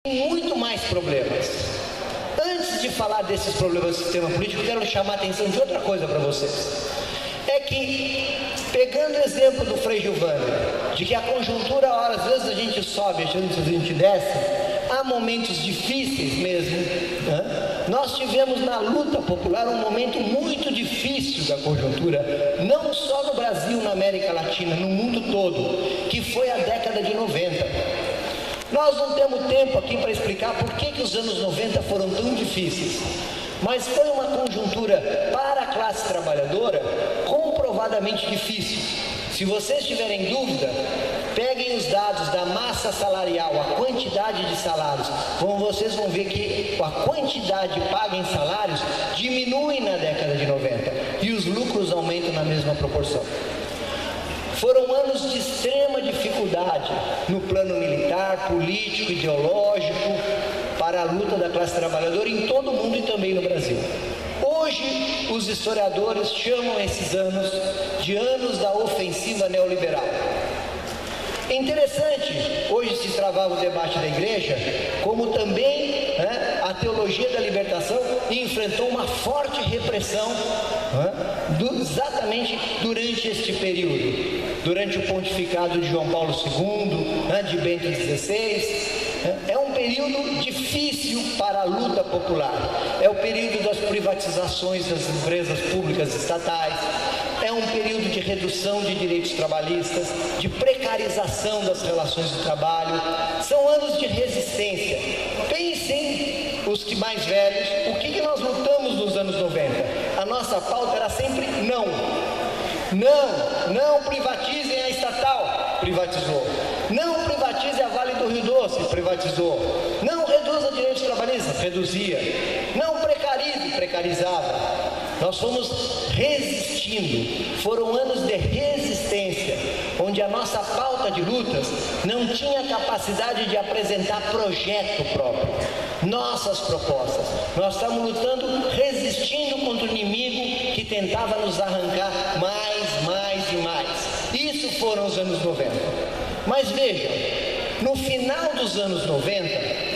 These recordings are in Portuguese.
muito mais problemas. Antes de falar desses problemas do sistema político, quero chamar a atenção de outra coisa para vocês. É que, pegando o exemplo do Frei Giovanni, de que a conjuntura, às vezes a gente sobe, às vezes a gente desce, há momentos difíceis mesmo, né? Nós tivemos na luta popular um momento muito difícil da conjuntura, não só no Brasil, na América Latina, no mundo todo, que foi a década de 90. Nós não temos tempo aqui para explicar por que os anos 90 foram tão difíceis, mas foi uma conjuntura para a classe trabalhadora comprovadamente difícil. Se vocês tiverem dúvida, peguem os dados da massa salarial, a quantidade de salários, vocês vão ver que a quantidade paga em salários diminui na década de 90 e os lucros aumentam na mesma proporção. Foram anos de extrema dificuldade no plano militar, político, ideológico, para a luta da classe trabalhadora em todo o mundo e também no Brasil. Hoje, os historiadores chamam esses anos de anos da ofensiva neoliberal. É interessante, hoje se travava o debate da igreja, como também a teologia da libertação enfrentou uma forte repressão exatamente durante este período, durante o pontificado de João Paulo II, de Bento XVI. É um período difícil para a luta popular, é o período das privatizações das empresas públicas estatais, é um período de redução de direitos trabalhistas, de precarização das relações de trabalho, são anos de resistência. Pensem, os que mais velhos, o que nós lutamos nos anos 90? A nossa pauta era sempre não. Não privatizem a estatal, privatizou. Não privatize a Vale do Rio Doce, privatizou. Não reduza direitos trabalhistas, reduzia. Não precarize, precarizava. Nós fomos resistindo, foram anos de resistência, onde a nossa pauta de lutas não tinha capacidade de apresentar projeto próprio, nossas propostas. Nós estamos lutando, resistindo contra o inimigo que tentava nos arrancar mais e mais. Isso foram os anos 90. Mas vejam, no final dos anos 90,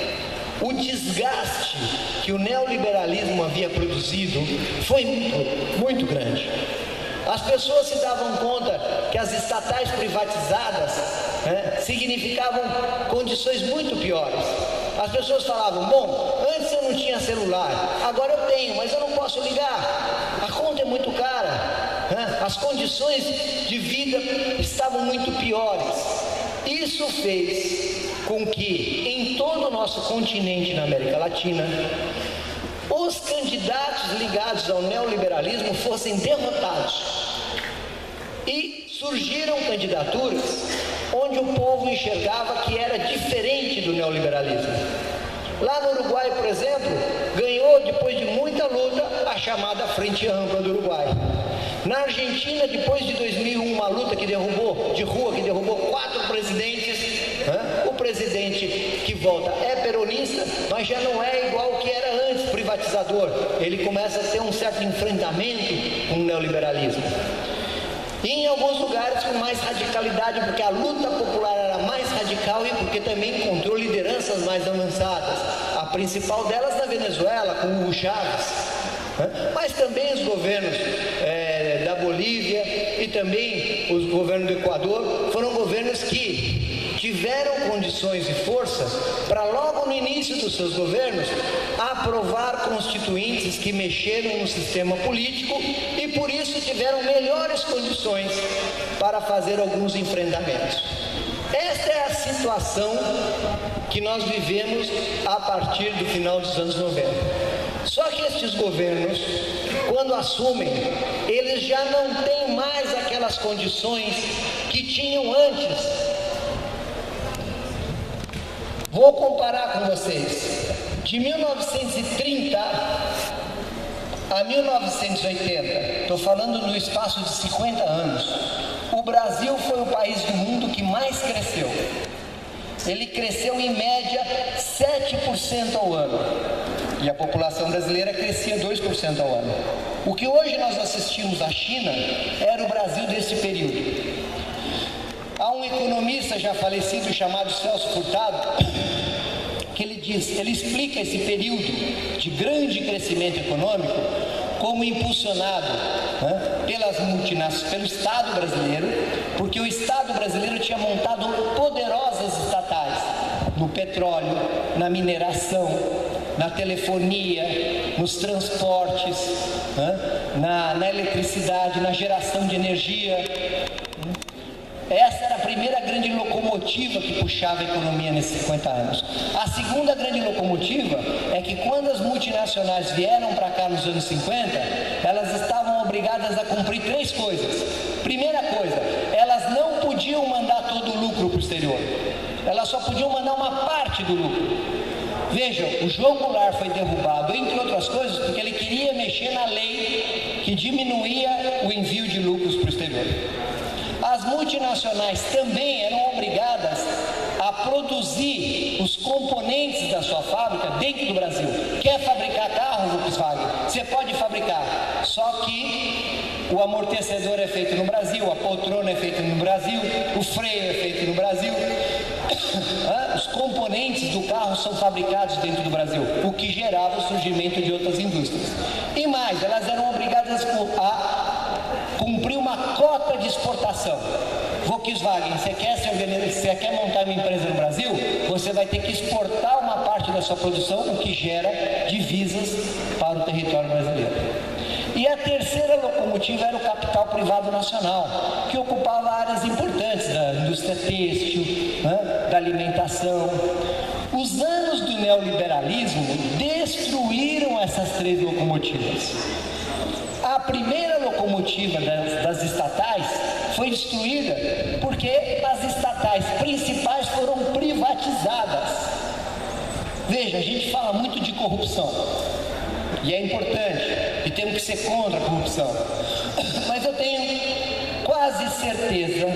o desgaste que o neoliberalismo havia produzido foi muito grande. As pessoas se davam conta que as estatais privatizadas significavam condições muito piores. As pessoas falavam, bom, antes eu não tinha celular, agora eu tenho, mas eu não posso ligar, a conta é muito cara, as condições de vida estavam muito piores. Isso fez com que em todo o nosso continente na América Latina, os candidatos ligados ao neoliberalismo fossem derrotados. E surgiram candidaturas onde o povo enxergava que era diferente do neoliberalismo. Lá no Uruguai, por exemplo, ganhou, depois de muita luta, a chamada Frente Ampla do Uruguai. Na Argentina, depois de 2001, uma luta de rua que derrubou 4 presidentes, o presidente que volta é peronista, mas já não é igual ao que era antes, privatizador. Ele começa a ter um certo enfrentamento com o neoliberalismo. E em alguns lugares com mais radicalidade, porque a luta popular era mais radical e porque também encontrou lideranças mais avançadas. A principal delas na Venezuela, com o Hugo Chávez. Mas também os governos da Bolívia e também os governos do Equador foram governos que tiveram condições e força para logo no início dos seus governos aprovar constituintes que mexeram no sistema político e por isso tiveram melhores condições para fazer alguns enfrentamentos. Esta é a situação que nós vivemos a partir do final dos anos 90. Só que estes governos, quando assumem, eles já não têm mais aquelas condições que tinham antes. Vou comparar com vocês. De 1930 a 1980, estou falando no espaço de 50 anos, o Brasil foi o país do mundo que mais cresceu. Ele cresceu em média 7% ao ano. E a população brasileira crescia 2% ao ano. O que hoje nós assistimos à China era o Brasil desse período. Há um economista já falecido chamado Celso Furtado que ele explica esse período de grande crescimento econômico como impulsionado, né, pelo Estado brasileiro, porque o Estado brasileiro tinha montado poderosas estatais no petróleo, na mineração, na telefonia, nos transportes, né, na eletricidade, na geração de energia. Essa era a primeira grande locomotiva que puxava a economia nesses 50 anos. A segunda grande locomotiva é que quando as multinacionais vieram para cá nos anos 50, elas estavam obrigadas a cumprir 3 coisas. Primeira coisa, elas não podiam mandar todo o lucro para o exterior. Elas só podiam mandar uma parte do lucro. Vejam, o João Goulart foi derrubado, entre outras coisas, porque ele queria mexer na lei que diminuía o envio de lucros para o exterior. As multinacionais também eram obrigadas a produzir os componentes da sua fábrica dentro do Brasil. Quer fabricar carro, Volkswagen? Você pode fabricar, só que o amortecedor é feito no Brasil, a poltrona é feita no Brasil, o freio é feito no Brasil. Os componentes do carro são fabricados dentro do Brasil, o que gerava o surgimento de outras indústrias. E mais, elas eram obrigadas a cumprir uma cota de exportação. Volkswagen, você quer montar uma empresa no Brasil? Você vai ter que exportar uma parte da sua produção, o que gera divisas para o território brasileiro. E a terceira locomotiva era o capital privado nacional, que ocupava áreas importantes da indústria têxtil, né, da alimentação. Os anos do neoliberalismo destruíram essas 3 locomotivas. A primeira locomotiva das estatais foi destruída porque as estatais principais foram privatizadas. Veja, a gente fala muito de corrupção, e é importante, e temos que ser contra a corrupção. Mas eu tenho quase certeza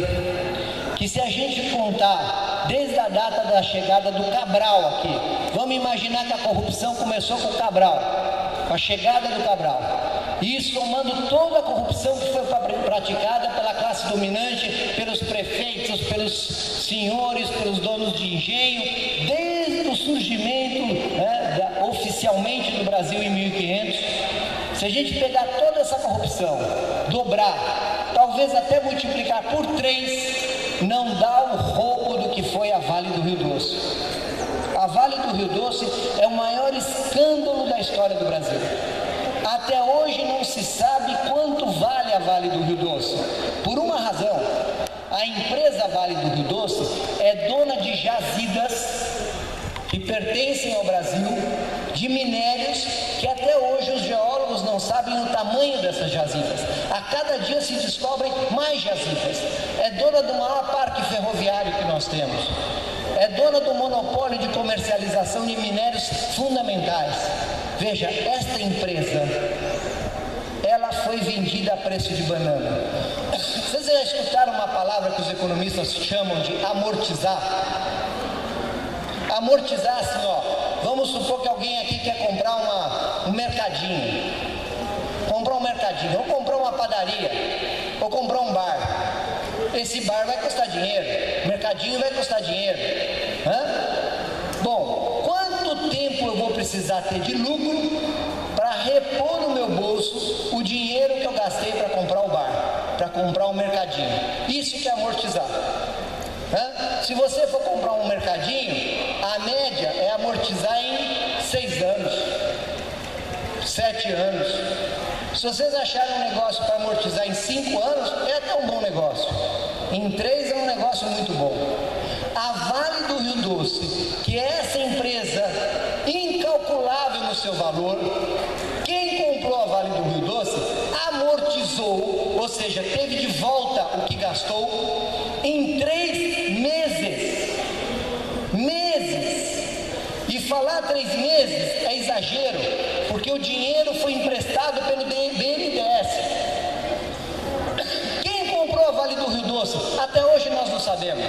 que se a gente contar desde a data da chegada do Cabral aqui, vamos imaginar que a corrupção começou com o Cabral, com a chegada do Cabral. E somando toda a corrupção que foi praticada pela classe dominante, pelos prefeitos, pelos senhores, pelos donos de engenho, desde o surgimento, né, oficialmente no Brasil em 1500, se a gente pegar toda essa corrupção, dobrar, talvez até multiplicar por 3, não dá o roubo do que foi a Vale do Rio Doce. A Vale do Rio Doce é o maior escândalo da história do Brasil. Até hoje não se sabe quanto vale a Vale do Rio Doce. Por uma razão, a empresa Vale do Rio Doce é dona de jazidas que pertencem ao Brasil, de minérios que até hoje os geólogos não sabem o tamanho dessas jazidas. A cada dia se descobrem mais jazidas. É dona do maior parque ferroviário que nós temos. É dona do monopólio de comercialização de minérios fundamentais. Veja, esta empresa, ela foi vendida a preço de banana. Vocês já escutaram uma palavra que os economistas chamam de amortizar? Amortizar assim, ó, vamos supor que alguém aqui quer comprar um mercadinho, ou comprar uma padaria, ou comprar um bar. Esse bar vai custar dinheiro, o mercadinho vai custar dinheiro. Bom, quanto tempo eu vou precisar ter de lucro para repor no meu bolso o dinheiro que eu gastei para comprar o bar, para comprar o mercadinho? Isso que é amortizar. Se você for comprar um mercadinho, a média é amortizar em 6 anos, 7 anos. Se vocês acharem um negócio para amortizar em 5 anos, é até um bom negócio. Em 3 é um negócio muito bom. A Vale do Rio Doce, que é essa empresa incalculável no seu valor, quem comprou a Vale do Rio Doce amortizou, ou seja, teve de volta o que gastou em 3 meses. E falar 3 meses é exagero, porque o dinheiro foi emprestado pelo BNDES. Quem comprou a Vale do Rio Doce? Até hoje nós não sabemos.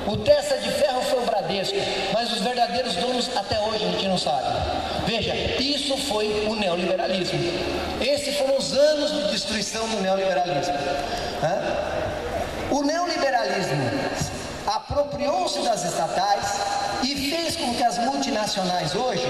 O testa de ferro foi o Bradesco, mas os verdadeiros donos até hoje a gente não sabe. Veja, isso foi o neoliberalismo. Esses foram os anos de destruição do neoliberalismo. O neoliberalismo apropriou-se das estatais, e fez com que as multinacionais hoje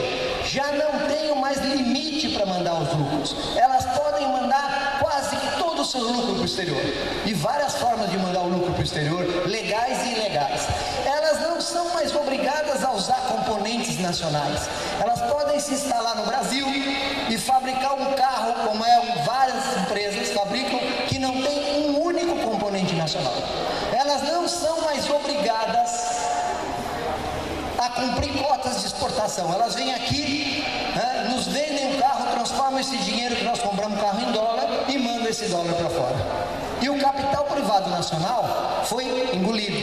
já não tenham mais limite para mandar os lucros. Elas podem mandar quase que todo o seu lucro para o exterior, e várias formas de mandar o lucro para o exterior, legais e ilegais. Elas não são mais obrigadas a usar componentes nacionais. Elas podem se instalar no Brasil e fabricar um carro, como várias empresas fabricam, que não tem um único componente nacional. Elas não são mais obrigadas a cumprir cotas de exportação. Elas vêm aqui, nos vendem um carro, transformam esse dinheiro que nós compramos carro em dólar e mandam esse dólar para fora. E o capital privado nacional foi engolido,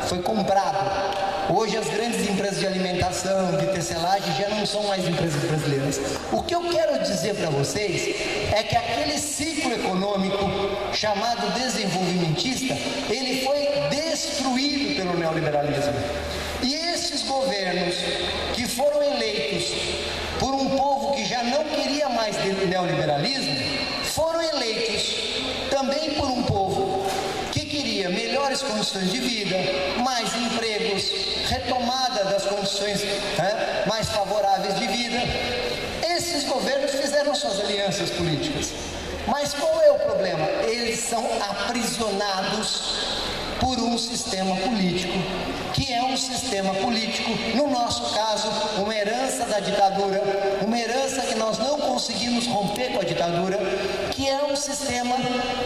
foi comprado. Hoje as grandes empresas de alimentação, de tecelagem, já não são mais empresas brasileiras. O que eu quero dizer para vocês é que aquele ciclo econômico chamado desenvolvimentista, ele foi destruído pelo neoliberalismo. E esses governos que foram eleitos por um povo que já não queria mais neoliberalismo, foram eleitos também por um povo que queria melhores condições de vida, mais empregos, retomada das condições mais favoráveis de vida. Esses governos fizeram suas alianças políticas. Mas qual é o problema? Eles são aprisionados por um sistema político, que é um sistema político, no nosso caso, uma herança da ditadura, uma herança que nós não conseguimos romper com a ditadura, que é um sistema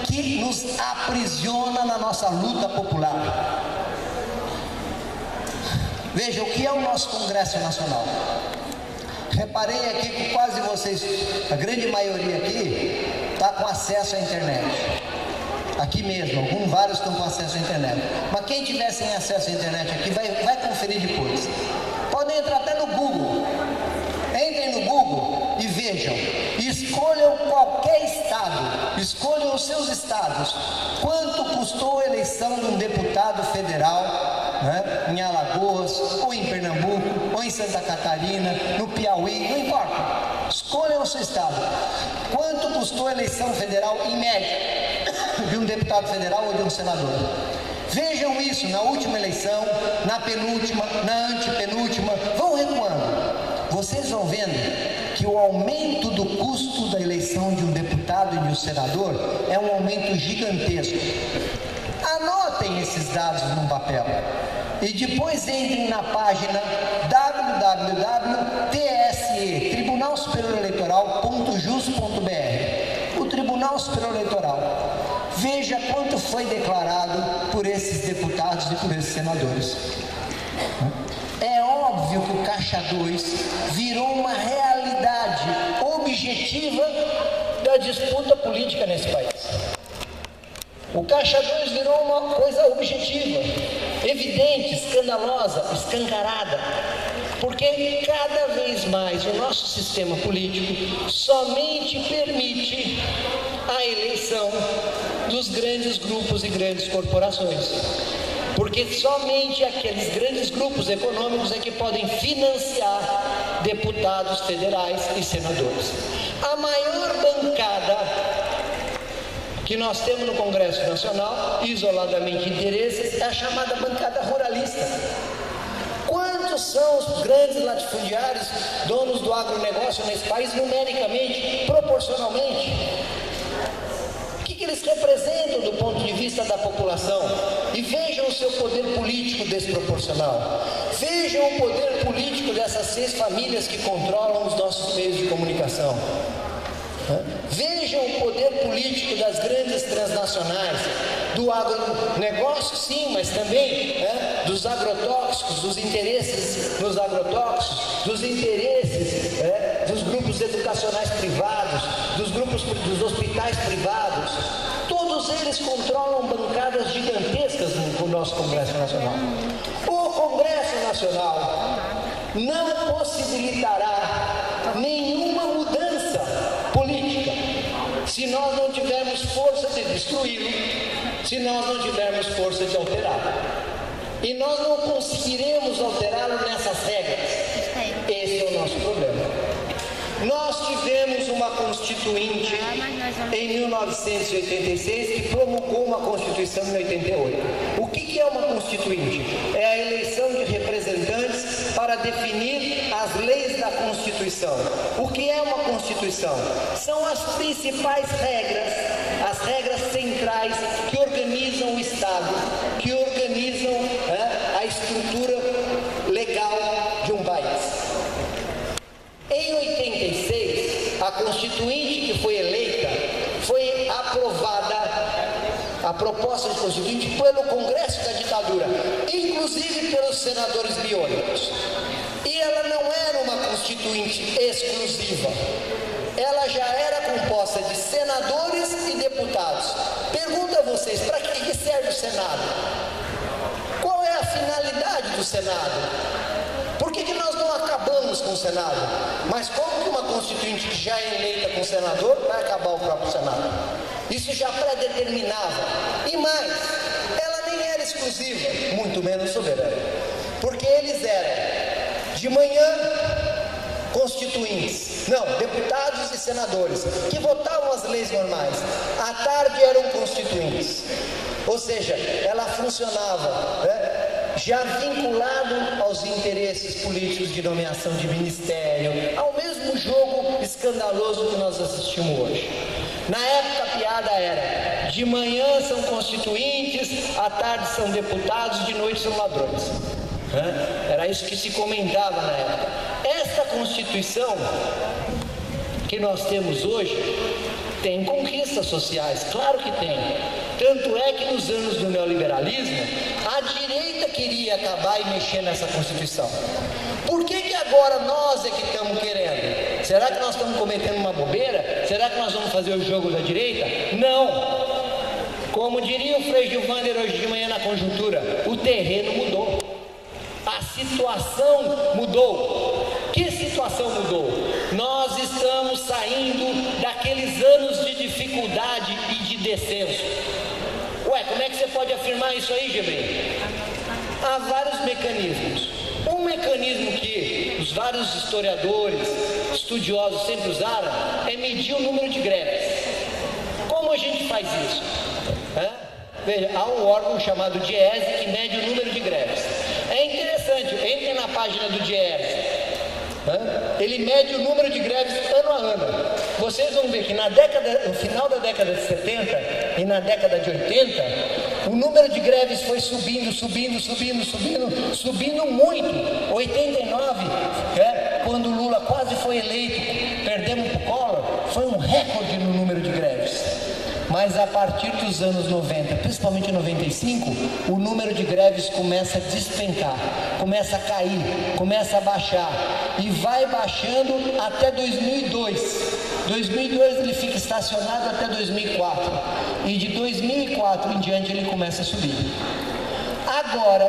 que nos aprisiona na nossa luta popular. Veja, o que é o nosso Congresso Nacional? Reparei aqui que quase vocês, a grande maioria aqui, está com acesso à internet. Aqui mesmo, vários estão com acesso à internet. Mas quem tiver sem acesso à internet aqui, vai conferir depois. Podem entrar até no Google. Entrem no Google e vejam. Escolham qualquer estado, escolham os seus estados. Quanto custou a eleição de um deputado federal, em Alagoas, ou em Pernambuco, ou em Santa Catarina, no Piauí, não importa. Escolham o seu estado. Quanto custou a eleição federal em média de um deputado federal ou de um senador? Vejam isso na última eleição, na penúltima, na antepenúltima, vão recuando. Vocês vão vendo que o aumento do custo da eleição de um deputado e de um senador é um aumento gigantesco. Anotem esses dados num papel e depois entrem na página www.tse, Tribunal Superior Eleitoral.jus.br, o Tribunal Superior Eleitoral. Veja quanto foi declarado por esses deputados e por esses senadores. É óbvio que o Caixa 2 virou uma realidade objetiva da disputa política nesse país. O Caixa 2 virou uma coisa objetiva, evidente, escandalosa, escancarada, porque cada vez mais o nosso sistema político somente permite a eleição dos grandes grupos e grandes corporações. Porque somente aqueles grandes grupos econômicos é que podem financiar deputados federais e senadores. A maior bancada que nós temos no Congresso Nacional, isoladamente interesses, é a chamada bancada ruralista. Quantos são os grandes latifundiários, donos do agronegócio nesse país, numericamente, proporcionalmente? O que eles representam do ponto de vista da população? E vejam o seu poder político desproporcional. Vejam o poder político dessas 6 famílias que controlam os nossos meios de comunicação. Vejam o poder político das grandes transnacionais, do agronegócio sim, mas também dos agrotóxicos, dos interesses nos agrotóxicos, dos interesses dos grupos educacionais privados, dos hospitais privados. Todos eles controlam bancadas gigantescas no nosso Congresso Nacional. O Congresso Nacional não possibilitará nenhuma mudança política se nós não tivermos força de destruí-lo, se nós não tivermos força de alterá-lo. E nós não conseguiremos alterá-lo nessas regras. Esse é o nosso problema. Nós tivemos uma Constituição Constituinte em 1986 que promulgou uma Constituição em 88. O que é uma Constituinte? É a eleição de representantes para definir as leis da Constituição. O que é uma Constituição? São as principais regras, as regras centrais que organizam o Estado, que organizam a estrutura legal de um país. Em 86, a Constituinte que foi eleita, foi aprovada, a proposta de Constituinte, pelo Congresso da ditadura, inclusive pelos senadores biônicos. E ela não era uma Constituinte exclusiva, ela já era composta de senadores e deputados. Pergunto a vocês, para que serve o Senado? Qual é a finalidade do Senado? Por que nós não acabamos com o Senado? Mas como que uma Constituinte que já é eleita com senador vai acabar o próprio Senado? Isso já predeterminava. E mais, ela nem era exclusiva, muito menos soberana. Porque eles eram, de manhã, constituintes, não, deputados e senadores, que votavam as leis normais. À tarde eram constituintes. Ou seja, ela funcionava, já vinculado aos interesses políticos de nomeação de ministério, ao mesmo jogo escandaloso que nós assistimos hoje. Na época a piada era: de manhã são constituintes, à tarde são deputados, de noite são ladrões. Era isso que se comentava na época. Esta Constituição que nós temos hoje tem conquistas sociais, claro que tem. Tanto é que nos anos do neoliberalismo, a direita queria acabar e mexer nessa Constituição. Por que agora nós é que estamos querendo? Será que nós estamos cometendo uma bobeira? Será que nós vamos fazer o jogo da direita? Não! Como diria o Frei Gilvander hoje de manhã na Conjuntura, o terreno mudou. A situação mudou. Que situação mudou? Nós estamos saindo daqueles anos de dificuldade e de descenso. Ué, como é que você pode afirmar isso aí, Gebrey? Há vários mecanismos. Um mecanismo que os vários historiadores, estudiosos sempre usaram é medir o número de greves. Como a gente faz isso? Veja, há um órgão chamado DIEESE que mede o número de greves. É interessante, entrem na página do DIEESE. Ele mede o número de greves ano a ano. Vocês vão ver que no final da década de 70 e na década de 80, o número de greves foi subindo muito. 89, quando o Lula quase foi eleito, perdemos para o Collor, foi um recorde no número de greves. Mas a partir dos anos 90, principalmente 95, o número de greves começa a despencar, começa a cair, começa a baixar e vai baixando até 2002. 2002 ele fica estacionado até 2004 e de 2004 em diante ele começa a subir. Agora,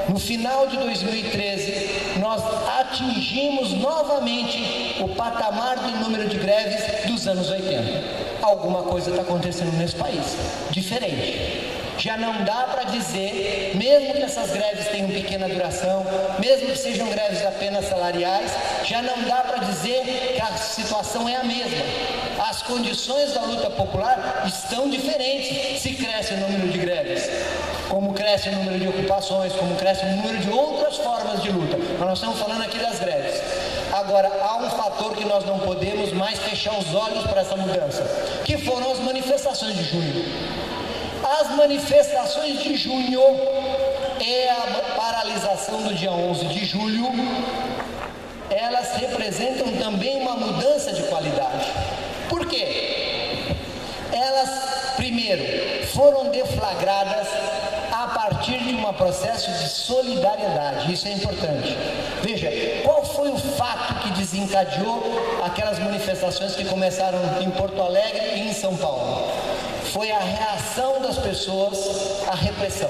no final de 2013, nós atingimos novamente o patamar do número de greves dos anos 80. Alguma coisa está acontecendo nesse país, diferente. Já não dá para dizer, mesmo que essas greves tenham pequena duração, mesmo que sejam greves apenas salariais, já não dá para dizer que a situação é a mesma. As condições da luta popular estão diferentes se cresce o número de greves, como cresce o número de ocupações, como cresce o número de outras formas de luta. Mas nós estamos falando aqui das greves. Agora, há um fator que nós não podemos mais fechar os olhos para essa mudança, que foram as manifestações de junho. As manifestações de junho e a paralisação do dia 11 de julho, elas representam também uma mudança de qualidade. Por quê? Elas, primeiro, foram deflagradas a partir de um processo de solidariedade. Isso é importante. Veja, qual foi o fato que desencadeou aquelas manifestações que começaram em Porto Alegre e em São Paulo? Foi a reação das pessoas à repressão.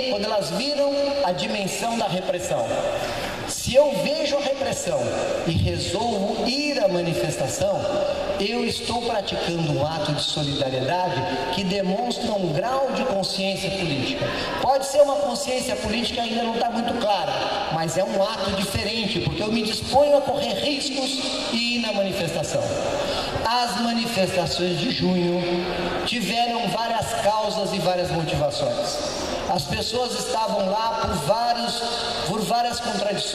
Quando elas viram a dimensão da repressão. Se eu vejo a repressão e resolvo ir à manifestação, eu estou praticando um ato de solidariedade que demonstra um grau de consciência política. Pode ser uma consciência política que ainda não está muito clara, mas mas é um ato diferente, porque eu me disponho a correr riscos e ir na manifestação. As manifestações de junho tiveram várias causas e várias motivações. As pessoas estavam lá por várias contradições.